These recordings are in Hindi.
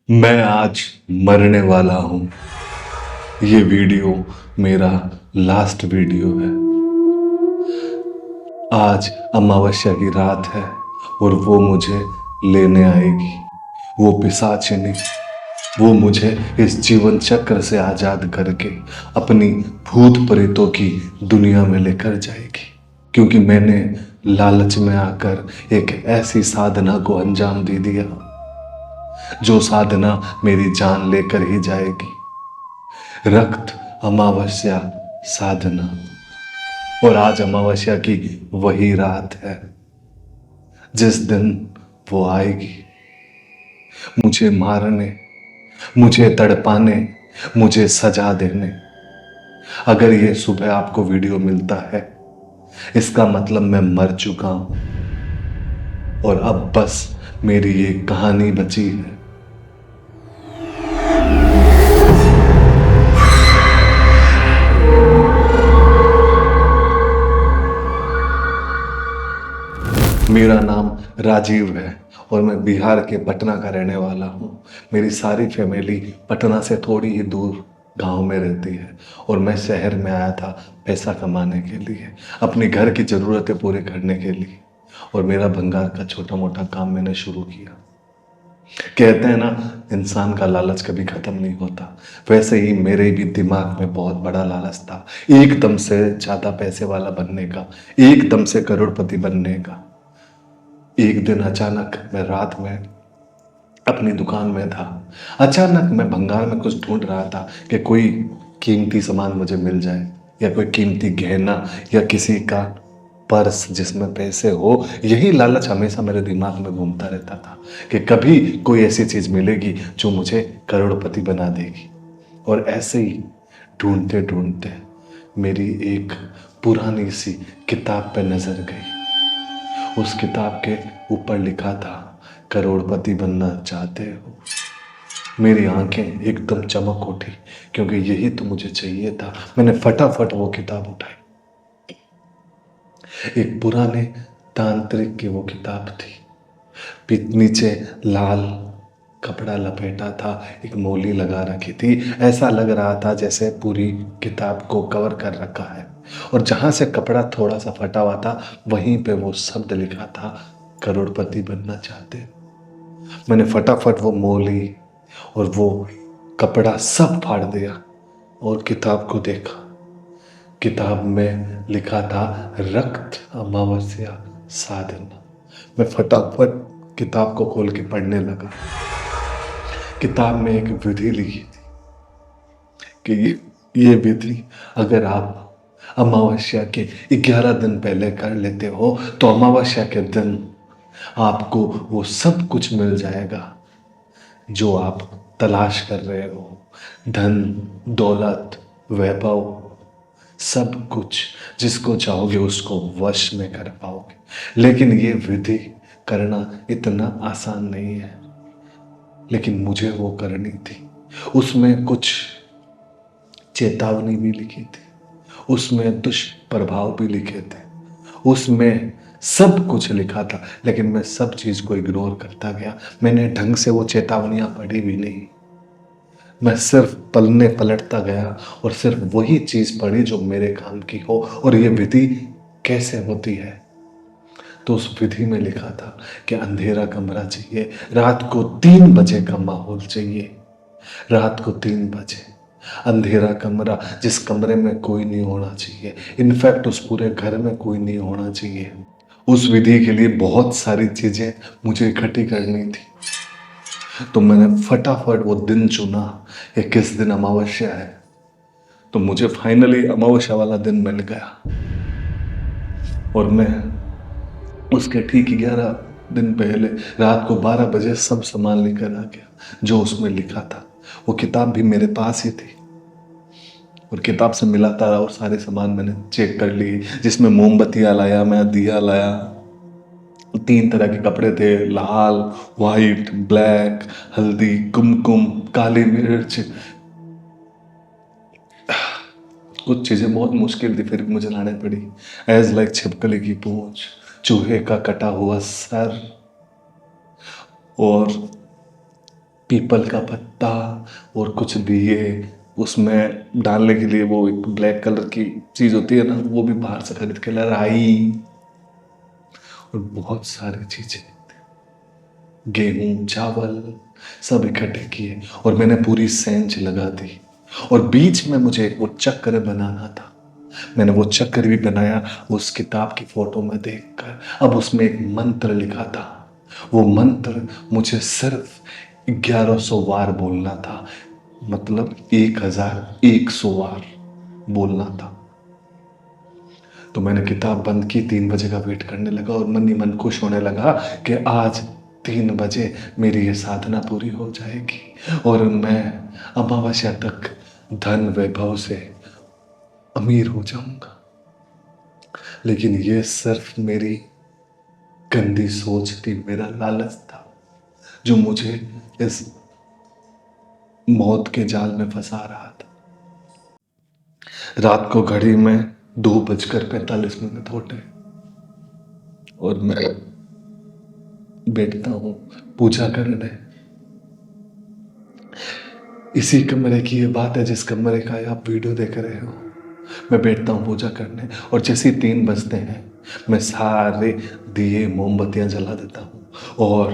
मैं आज मरने वाला हूं। ये वीडियो मेरा लास्ट वीडियो है। आज अमावस्या की रात है और वो मुझे लेने आएगी। वो पिशाचिनी, वो मुझे इस जीवन चक्र से आजाद करके अपनी भूत प्रेतों की दुनिया में लेकर जाएगी। क्योंकि मैंने लालच में आकर एक ऐसी साधना को अंजाम दे दिया जो साधना मेरी जान लेकर ही जाएगी। रक्त अमावस्या साधना। और आज अमावस्या की वही रात है जिस दिन वो आएगी मुझे मारने, मुझे तड़पाने, मुझे सजा देने। अगर ये सुबह आपको वीडियो मिलता है इसका मतलब मैं मर चुका हूं और अब बस मेरी ये कहानी बची है। मेरा नाम राजीव है और मैं बिहार के पटना का रहने वाला हूँ। मेरी सारी फैमिली पटना से थोड़ी ही दूर गांव में रहती है और मैं शहर में आया था पैसा कमाने के लिए, अपनी घर की ज़रूरतें पूरे करने के लिए। और मेरा भंगार का छोटा मोटा काम मैंने शुरू किया। कहते हैं ना, इंसान का लालच कभी खत्म नहीं होता। वैसे ही मेरे भी दिमाग में बहुत बड़ा लालच था, एकदम से ज़्यादा पैसे वाला बनने का, एकदम से करोड़पति बनने का। एक दिन अचानक मैं रात में अपनी दुकान में था। अचानक मैं भंगार में कुछ ढूंढ रहा था कि कोई कीमती सामान मुझे मिल जाए या कोई कीमती गहना या किसी का पर्स जिसमें पैसे हो। यही लालच हमेशा मेरे दिमाग में घूमता रहता था कि कभी कोई ऐसी चीज़ मिलेगी जो मुझे करोड़पति बना देगी। और ऐसे ही ढूंढते ढूंढते मेरी एक पुरानी सी किताब पे नज़र गई। उस किताब के ऊपर लिखा था, करोड़पति बनना चाहते हो। मेरी आंखें एकदम चमक उठी क्योंकि यही तो मुझे चाहिए था। मैंने फटाफट वो किताब उठाई। एक पुराने तांत्रिक की वो किताब थी। नीचे लाल कपड़ा लपेटा था, एक मोली लगा रखी थी। ऐसा लग रहा था जैसे पूरी किताब को कवर कर रखा है। और जहां से कपड़ा थोड़ा सा फटा हुआ था वहीं पे वो शब्द लिखा था, करोड़पति बनना चाहते हो। मैंने फटाफट वो मोली और वो कपड़ा सब फाड़ दिया और किताब को देखा। किताब में लिखा था, रक्त अमावस्या साधना। मैं फटाफट किताब को खोल के पढ़ने लगा। किताब में एक विधि लिखी थी कि ये विधि अगर आप अमावस्या के 11 दिन पहले कर लेते हो तो अमावस्या के दिन आपको वो सब कुछ मिल जाएगा जो आप तलाश कर रहे हो। धन, दौलत, वैभव, सब कुछ जिसको चाहोगे उसको वश में कर पाओगे। लेकिन ये विधि करना इतना आसान नहीं है। लेकिन मुझे वो करनी थी। उसमें कुछ चेतावनी भी लिखी थी, उसमें दुष्प्रभाव भी लिखे थे, उसमें सब कुछ लिखा था। लेकिन मैं सब चीज को इग्नोर करता गया। मैंने ढंग से वो चेतावनियां पढ़ी भी नहीं। मैं सिर्फ पलने पलटता गया और सिर्फ वही चीज पढ़ी जो मेरे काम की हो। और ये विधि कैसे होती है, तो उस विधि में लिखा था कि अंधेरा कमरा चाहिए, रात को 3 बजे का माहौल चाहिए। रात को 3 बजे अंधेरा कमरा, जिस कमरे में कोई नहीं होना चाहिए। इनफैक्ट उस पूरे घर में कोई नहीं होना चाहिए। उस विधि के लिए बहुत सारी चीजें मुझे इकट्ठी करनी थी। तो मैंने फटाफट वो दिन चुना कि किस दिन अमावस्या है। तो मुझे फाइनली अमावस्या वाला दिन मिल गया और मैं उसके ठीक 11 दिन पहले रात को 12 बजे सब सामान लेकर आ गया जो उसमें लिखा था। वो किताब भी मेरे पास ही थी और किताब से मिलाता रहा और सारे सामान मैंने चेक कर लिए। जिसमें मोमबत्तियां लाया, मैं दिया लाया, 3 तरह के कपड़े थे, लाल, वाइट, ब्लैक, हल्दी, कुमकुम, काली मिर्च। कुछ चीजें बहुत मुश्किल थी फिर भी मुझे लाने पड़ी। एज लाइक छिपकली की पूंछ, चूहे का कटा हुआ सर और पीपल का पत्ता और कुछ दिए, उसमें डालने के लिए वो एक ब्लैक कलर की चीज होती है ना, वो भी बाहर से खरीद के ला, राई और बहुत सारी चीजें, गेहूं चावल सब इकट्ठे किए और मैंने पूरी सेंच लगा दी। और बीच में मुझे वो चक्र बनाना था, मैंने वो चक्र भी बनाया उस किताब की फोटो में देखकर। अब उसमें एक मंत्र लिखा था, वो मंत्र मुझे सिर्फ 1100 बार बोलना था, मतलब 1100 बार बोलना था। तो मैंने किताब बंद की, 3 बजे का वेट करने लगा और मन ही मन खुश होने लगा कि आज 3 बजे मेरी ये साधना पूरी हो जाएगी और मैं अमावस्या तक धन वैभव से अमीर हो जाऊंगा। लेकिन ये सिर्फ मेरी गंदी सोच थी, मेरा लालच था जो मुझे इस मौत के जाल में फंसा रहा था। रात को घड़ी में 2:45 होते और मैं बैठता हूं पूजा करने। इसी कमरे की ये बात है जिस कमरे का आप वीडियो देख रहे हो। मैं बैठता हूँ पूजा करने और जैसे ही 3 बजते हैं मैं सारे दिए मोमबत्तियां जला देता हूँ और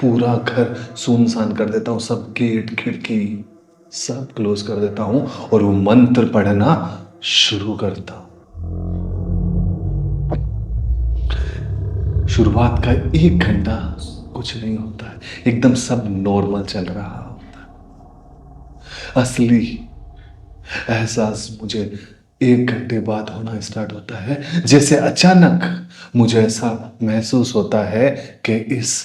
पूरा घर सुनसान कर देता हूँ, सब गेट खिड़की सब क्लोज कर देता हूँ और वो मंत्र पढ़ना शुरू करता हूँ। शुरुआत का 1 घंटा कुछ नहीं होता है, एकदम सब नॉर्मल चल रहा होता है। असली एहसास मुझे 1 घंटे बाद होना स्टार्ट होता है, जैसे अचानक मुझे ऐसा महसूस होता है कि इस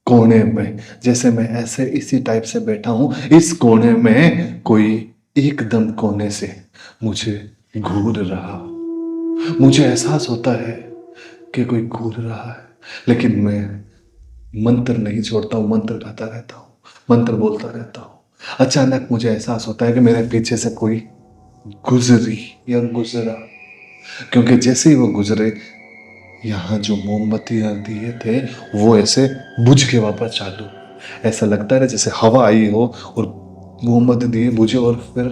कोने में, जैसे मैं ऐसे इसी टाइप से बैठा हूं, इस कोने में कोई एकदम कोने से मुझे घूर रहा। मुझे एहसास होता है कि कोई घूर रहा है, लेकिन मैं मंत्र नहीं छोड़ता हूं, मंत्र गाता रहता हूं, मंत्र बोलता रहता हूं। अचानक मुझे एहसास होता है कि मेरे पीछे से कोई गुजरी या गुजरा, क्योंकि जैसे ही वो गुजरे यहाँ जो मोमबत्तियां दिए थे वो ऐसे बुझ के वापस चालू। ऐसा लगता है जैसे हवा आई हो और मोमबत्ती दिए बुझे और फिर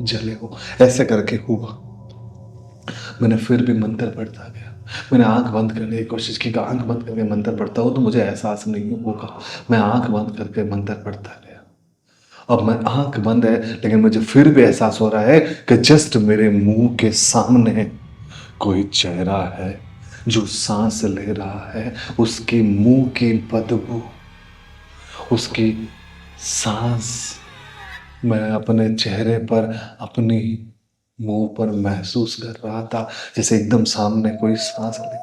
जले हो, ऐसे करके हुआ। मैंने फिर भी मंत्र पढ़ता गया, मैंने आंख बंद करने की कोशिश की, आंख बंद करके मंत्र पढ़ता हूँ तो मुझे एहसास नहीं होगा। मैं आंख बंद करके मंत्र पढ़ता गया। अब मैं आंख बंद है लेकिन मुझे फिर भी एहसास हो रहा है कि जस्ट मेरे मुंह के सामने कोई चेहरा है जो सांस ले रहा है, उसके मुंह की बदबू, उसकी सांस मैं अपने चेहरे पर, अपनी मुंह पर महसूस कर रहा था, जैसे एकदम सामने कोई सांस ले।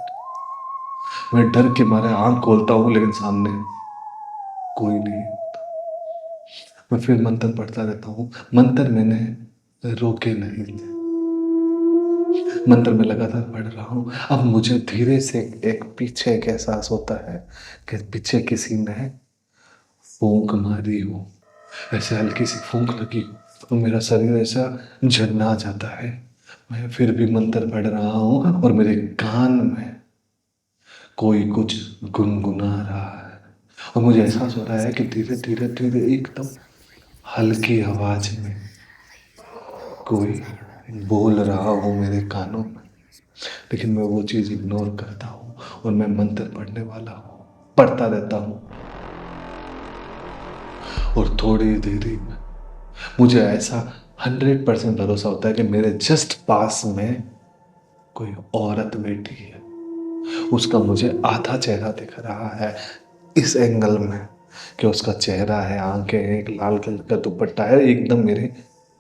मैं डर के मारे आंख खोलता हूं लेकिन सामने कोई नहीं। मैं फिर मंत्र पढ़ता रहता हूँ, मंत्र मैंने रोके नहीं थे, मंत्र में लगातार पढ़ रहा हूँ। अब मुझे धीरे से एक पीछे एक एहसास होता है कि पीछे किसी ने फूंक मारी हो, ऐसे हल्की सी फूंक लगी हो तो मेरा शरीर ऐसा झरना जाता है। मैं फिर भी मंत्र पढ़ रहा हूँ और मेरे कान में कोई कुछ गुनगुना रहा है और मुझे एहसास हो रहा है कि धीरे धीरे धीरे एकदम हल्की आवाज में कोई बोल रहा हो मेरे कानों में, लेकिन मैं वो चीज इग्नोर करता हूँ और मैं मंत्र पढ़ने वाला हूँ, पढ़ता रहता हूँ। और थोड़ी देरी में मुझे ऐसा 100% भरोसा होता है कि मेरे जस्ट पास में कोई औरत बैठी है, उसका मुझे आधा चेहरा दिख रहा है इस एंगल में कि उसका चेहरा है, आंखें, एक लाल कलर का दुपट्टा है, एकदम मेरे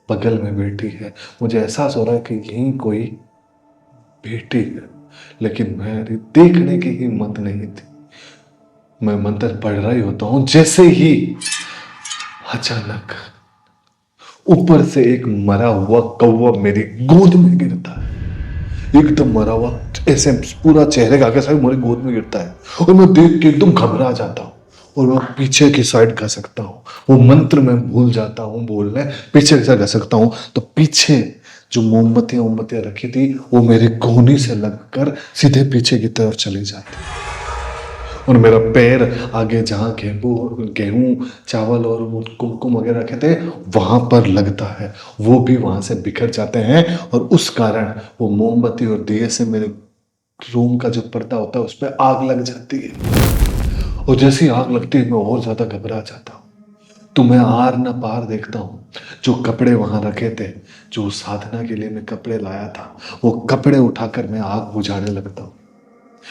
बगल में बैठी है। मुझे एहसास हो रहा है कि यहीं कोई बैठी है, लेकिन मेरी देखने की हिम्मत नहीं थी। मैं मंत्र पढ़ रहा ही होता हूं, जैसे ही अचानक ऊपर से एक मरा हुआ कौवा मेरी गोद में गिरता है, एकदम मरा हुआ, ऐसे पूरा चेहरे का आगे साइड मेरी गोद में गिरता है और मैं देख के एकदम घबरा जाता हूँ और मैं पीछे की साइड घसकता हूँ। वो मंत्र में भूल जाता हूँ बोलने, पीछे की साइड घसकता हूँ तो पीछे जो मोमबत्तियां रखी थी वो मेरे कोहनी से लगकर सीधे पीछे की तरफ चली जाती। और मेरा पैर आगे जहाँ गेहूँ गेहूँ चावल और वो कुमकुम वगैरह रखे थे वहाँ पर लगता है, वो भी वहाँ से बिखर जाते हैं और उस कारण वो मोमबत्ती और दिए से मेरे रूम का जो पर्दा होता है उस पर आग लग जाती है। और जैसी आग लगती है मैं और ज्यादा घबरा जाता हूँ। तो मैं आर न पार देखता हूँ, जो कपड़े वहां रखे थे, जो साधना के लिए मैं कपड़े लाया था, वो कपड़े उठाकर मैं आग बुझाने लगता हूँ।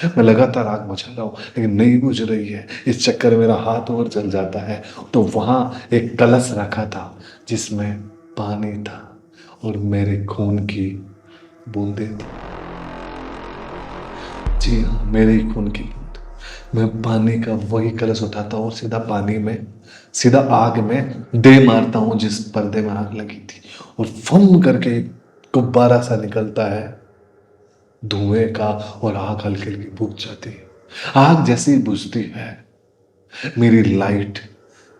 मैं लगातार आग बुझा रहा हूँ लेकिन नहीं बुझ रही है, इस चक्कर मेरा हाथ और जल जाता है। तो वहां एक कलश रखा था जिसमें पानी था और मेरे खून की बूंदें थी। जी हाँ, मेरे ही खून की बूंद। मैं पानी का वही कलश उठाता हूँ, सीधा पानी में, सीधा आग में दे मारता हूँ जिस पर्दे में आग लगी थी, और फम करके एक गुब्बारा सा निकलता है धुएं का, और आग हल्की हल्की बुझ जाती है। आग जैसे ही बुझती है, मेरी लाइट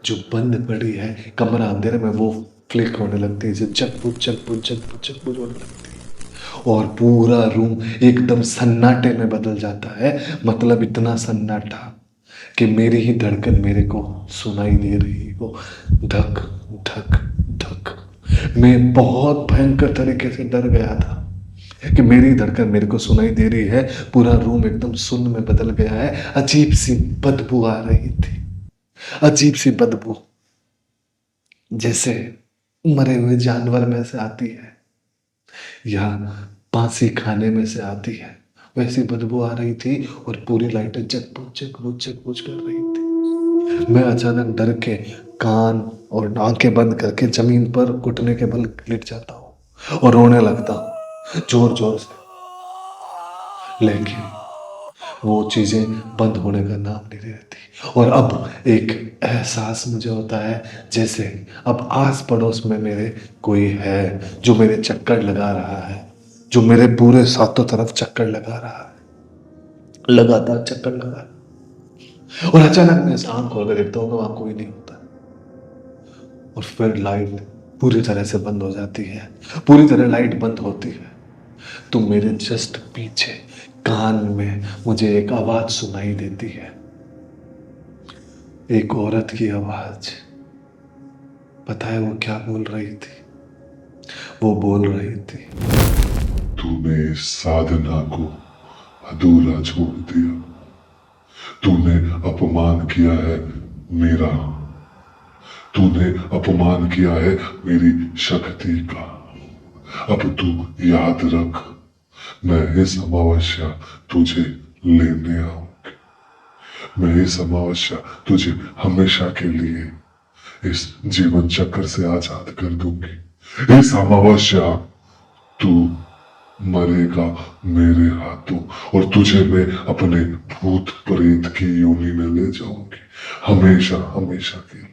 जो बंद पड़ी है कमरा अंधेरे में वो फ्लिक होने लगती है, जगबुझ जगबुझ जगबुझ जगबुझ होने लगती है और पूरा रूम एकदम सन्नाटे में बदल जाता है। मतलब इतना सन्नाटा कि मेरी ही धड़कन मेरे को सुनाई दे रही हो, धक धक धक। मैं बहुत भयंकर तरीके से डर गया था कि मेरी धड़कन मेरे को सुनाई दे रही है, पूरा रूम एकदम सुन्न में बदल गया है। अजीब सी बदबू आ रही थी, अजीब सी बदबू, जैसे मरे हुए जानवर में से आती है या पांसी खाने में से आती है, वैसी बदबू आ रही थी और पूरी लाइटें जगबुझ जगबुझ जगबुझ कर रही थी। मैं अचानक डर के कान और आंखें बंद करके जमीन पर घुटने के बल लेट जाता हूँ और रोने लगता हूँ जोर जोर से। लेकिन वो चीजें बंद होने का नाम नहीं लेती और अब एक एहसास मुझे होता है जैसे अब आस पड़ोस में मेरे कोई है जो मेरे चक्कर लगा रहा है, जो मेरे पूरे सातों तरफ चक्कर लगा रहा है, लगातार चक्कर लगा रहा है। और अचानक मैं आंख खोल कर देखता हूँ तो वहां कोई नहीं होता और फिर लाइट पूरी तरह से बंद हो जाती है। पूरी तरह लाइट बंद होती है तो मेरे जस्ट पीछे कान में मुझे एक आवाज सुनाई देती है, एक औरत की आवाज। पता है वो क्या बोल रही थी? वो बोल रही थी, तूने साधना को अधूरा छोड़ दिया, तूने अपमान किया है मेरा, तूने अपमान किया है मेरी शक्ति का। अब तू याद रख, मैं इस अमावस्या तुझे लेने आऊंगी, मैं इस अमावस्या तुझे हमेशा के लिए इस जीवन चक्र से आजाद कर दूंगी। इस अमावस्या तू मरेगा मेरे हाथों और तुझे मैं अपने भूत प्रेत की योनि में ले जाऊंगी, हमेशा हमेशा के लिए।